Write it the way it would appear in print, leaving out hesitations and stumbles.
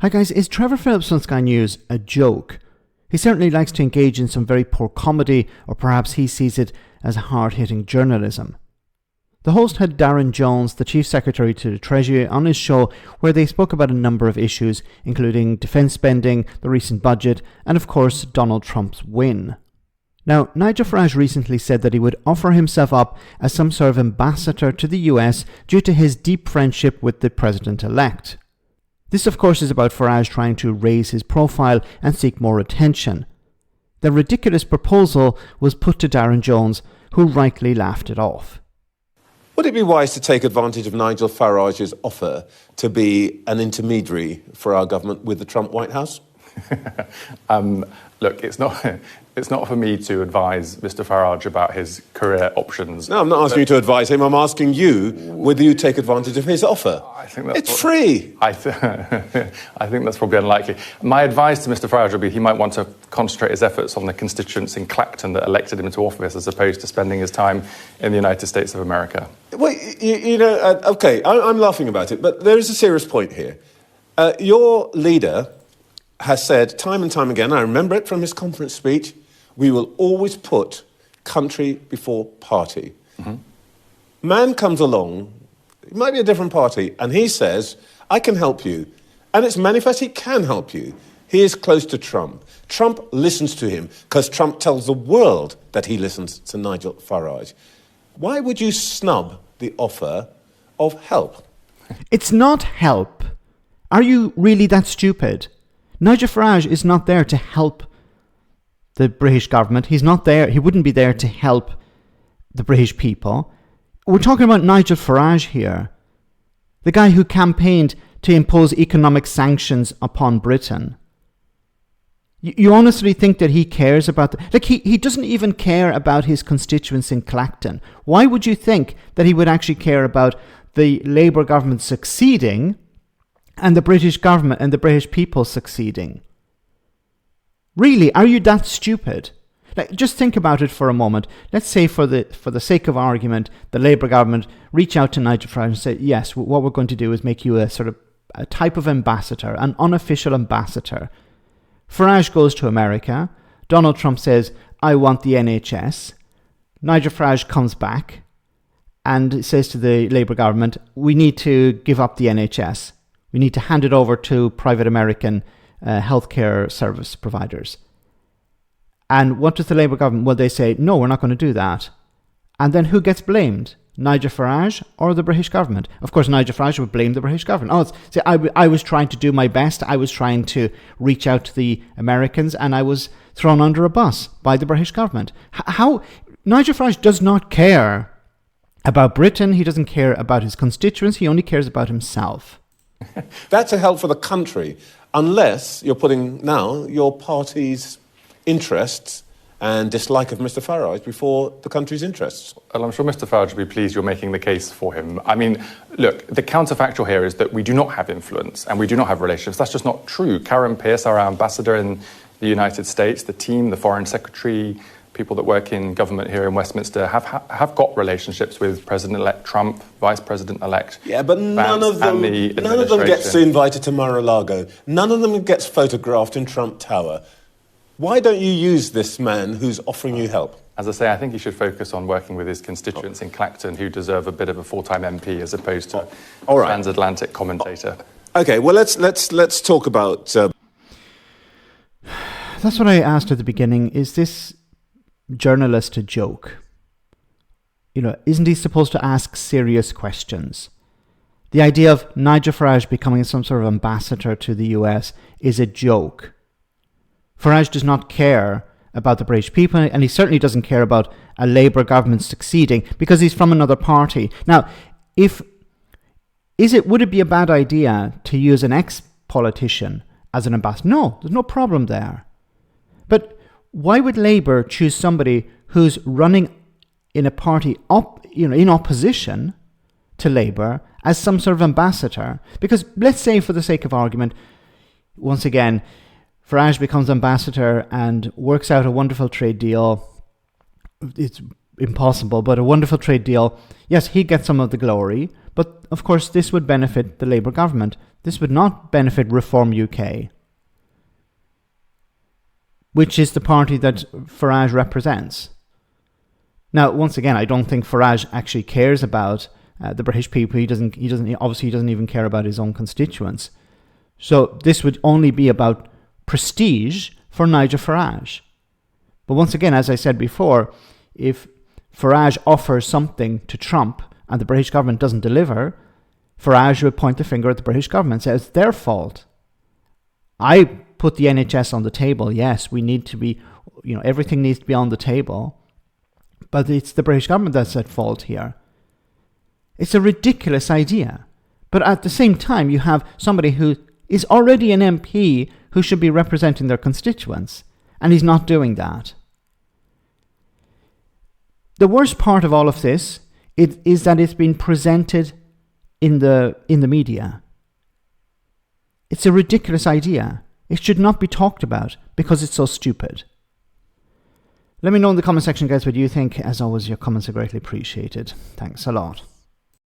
Hi guys, is Trevor Philips on Sky News a joke? He certainly likes to engage in some very poor comedy, or perhaps he sees it as hard-hitting journalism. The host had Darren Jones, the Chief Secretary to the Treasury, on his show where they spoke about a number of issues, including defence spending, the recent budget, and of course Donald Trump's win. Now, Nigel Farage recently said that he would offer himself up as some sort of ambassador to the US due to his deep friendship with the president-elect. This, of course, is about Farage trying to raise his profile and seek more attention. The ridiculous proposal was put to Darren Jones, who rightly laughed it off. Would it be wise to take advantage of Nigel Farage's offer to be an intermediary for our government with the Trump White House? Look, it's not for me to advise Mr. Farage about his career options. No, I'm not asking you to advise him. I'm asking you whether you take advantage of his offer. I think that's it's free. I think that's probably unlikely. My advice to Mr. Farage would be he might want to concentrate his efforts on the constituents in Clacton that elected him into office as opposed to spending his time in the United States of America. Well, OK, I'm laughing about it, but there is a serious point here. Your leader has said time and time again, I remember it from his conference speech, we will always put country before party. Mm-hmm. Man comes along, it might be a different party, and he says, I can help you. And it's manifest he can help you. He is close to Trump. Trump listens to him because Trump tells the world that he listens to Nigel Farage. Why would you snub the offer of help? It's not help. Are you really that stupid? Nigel Farage is not there to help the British government. He's not there. He wouldn't be there to help the British people. We're talking about Nigel Farage here, the guy who campaigned to impose economic sanctions upon Britain. You honestly think that he cares about... He doesn't even care about his constituents in Clacton. Why would you think that he would actually care about the Labour government succeeding and the British government and the British people succeeding? Really, are you that stupid? Just think about it for a moment. Let's say for the sake of argument, the Labour government reach out to Nigel Farage and say, yes, what we're going to do is make you a sort of a type of ambassador, an unofficial ambassador. Farage goes to America. Donald Trump says, I want the NHS. Nigel Farage comes back and says to the Labour government, we need to give up the NHS. We need to hand it over to private American healthcare service providers. And what does the Labour government? Well, they say, no, we're not going to do that. And then who gets blamed? Nigel Farage or the British government? Of course, Nigel Farage would blame the British government. I was trying to do my best. I was trying to reach out to the Americans and I was thrown under a bus by the British government. How? Nigel Farage does not care about Britain. He doesn't care about his constituents. He only cares about himself. That's a help for the country, unless you're putting now your party's interests and dislike of Mr. Farage before the country's interests. Well, I'm sure Mr. Farage will be pleased you're making the case for him. I mean, look, the counterfactual here is that we do not have influence and we do not have relationships. That's just not true. Karen Pierce, our ambassador in the United States, the team, the foreign secretary, people that work in government here in Westminster have got relationships with President-elect Trump, Vice President-elect. Yeah, but none of them gets invited to Mar-a-Lago. None of them gets photographed in Trump Tower. Why don't you use this man who's offering you help? As I say, I think he should focus on working with his constituents in Clacton who deserve a bit of a full-time MP as opposed to a transatlantic commentator. Okay, well, let's talk about... That's what I asked at the beginning. Is this journalist a joke? You know, isn't he supposed to ask serious questions? The idea of Nigel Farage becoming some sort of ambassador to the US is a joke. Farage does not care about the British people, and he certainly doesn't care about a Labour government succeeding because he's from another party. Now, would it be a bad idea to use an ex-politician as an ambassador? No, there's no problem there. But why would Labour choose somebody who's running in a party in opposition to Labour as some sort of ambassador? Because let's say, for the sake of argument, once again, Farage becomes ambassador and works out a wonderful trade deal. It's impossible, but a wonderful trade deal. Yes, he gets some of the glory, But of course, this would benefit the Labour government. This would not benefit Reform UK, which is the party that Farage represents. Now, once again, I don't think Farage actually cares about the British people. He doesn't even care about his own constituents. So this would only be about prestige for Nigel Farage. But once again, as I said before, if Farage offers something to Trump and the British government doesn't deliver, Farage would point the finger at the British government and say it's their fault. I put the NHS on the table. Yes, we need to be, everything needs to be on the table. But it's the British government that's at fault here. It's a ridiculous idea. But at the same time, you have somebody who is already an MP who should be representing their constituents, and he's not doing that. The worst part of all of this is that it's been presented in the media. It's a ridiculous idea. It should not be talked about because it's so stupid. Let me know in the comment section, guys, what you think. As always, your comments are greatly appreciated. Thanks a lot.